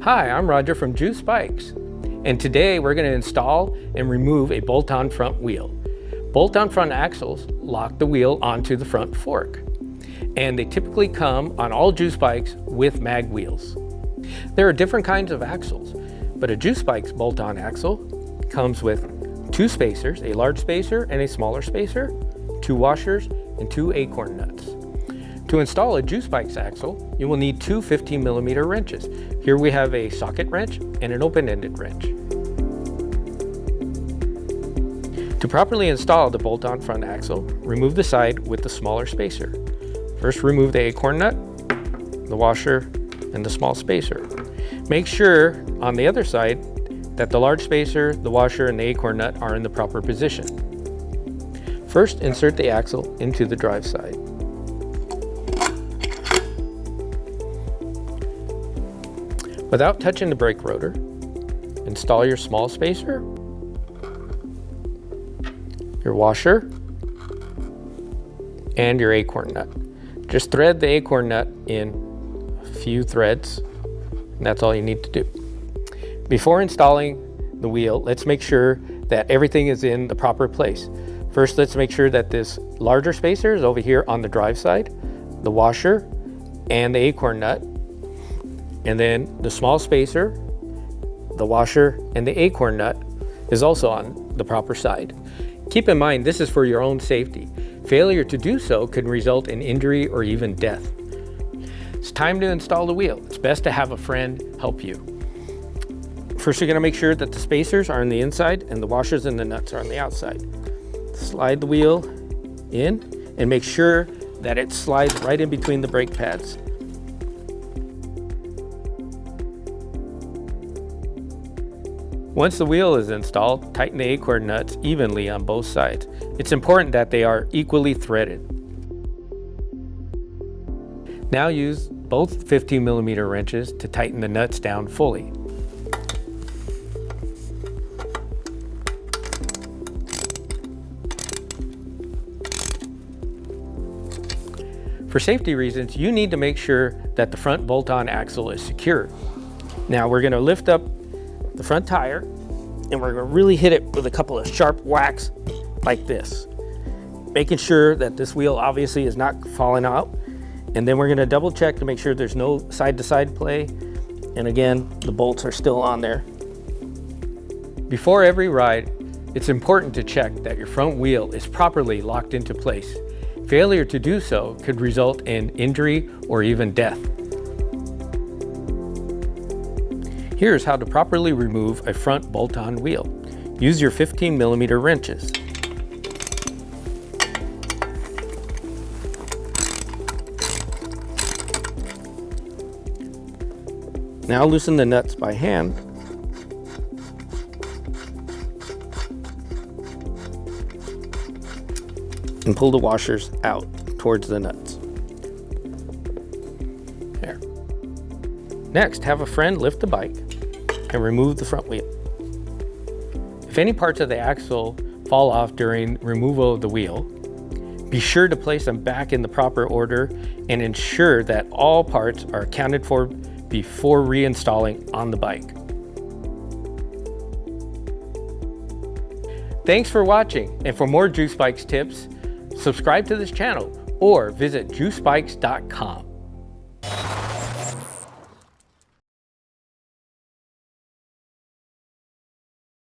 Hi, I'm Roger from Juice Bikes, and today we're going to install and remove a bolt-on front wheel. Bolt-on front axles lock the wheel onto the front fork, and they typically come on all Juice Bikes with mag wheels. There are different kinds of axles, but a Juice Bike's bolt-on axle comes with 2 spacers, a large spacer and a smaller spacer, 2 washers, and 2 acorn nuts. To install a Juice Bike's axle, you will need 2 15mm wrenches. Here we have a socket wrench and an open-ended wrench. To properly install the bolt-on front axle, remove the side with the smaller spacer. First, remove the acorn nut, the washer, and the small spacer. Make sure on the other side that the large spacer, the washer, and the acorn nut are in the proper position. First, insert the axle into the drive side. Without touching the brake rotor, install your small spacer, your washer, and your acorn nut. Just thread the acorn nut in a few threads, and that's all you need to do. Before installing the wheel, let's make sure that everything is in the proper place. First, let's make sure that this larger spacer is over here on the drive side, the washer, and the acorn nut. And then the small spacer, the washer, and the acorn nut is also on the proper side. Keep in mind, this is for your own safety. Failure to do so can result in injury or even death. It's time to install the wheel. It's best to have a friend help you. First, you're going to make sure that the spacers are on the inside and the washers and the nuts are on the outside. Slide the wheel in and make sure that it slides right in between the brake pads. Once the wheel is installed, tighten the acorn nuts evenly on both sides. It's important that they are equally threaded. Now use both 15mm wrenches to tighten the nuts down fully. For safety reasons, you need to make sure that the front bolt-on axle is secure. Now we're going to lift up the front tire and we're going to really hit it with a couple of sharp whacks like this, making sure that this wheel obviously is not falling out. And then we're going to double check to make sure there's no side-to-side play, and again the bolts are still on there. Before every ride, it's important to check that your front wheel is properly locked into place. Failure to do so could result in injury or even death. Here's how to properly remove a front bolt-on wheel. Use your 15mm wrenches. Now loosen the nuts by hand. And pull the washers out towards the nuts. There. Next, have a friend lift the bike and remove the front wheel. If any parts of the axle fall off during removal of the wheel, be sure to place them back in the proper order and ensure that all parts are accounted for before reinstalling on the bike. Thanks for watching, and for more Juice Bikes tips, subscribe to this channel or visit juicebikes.com.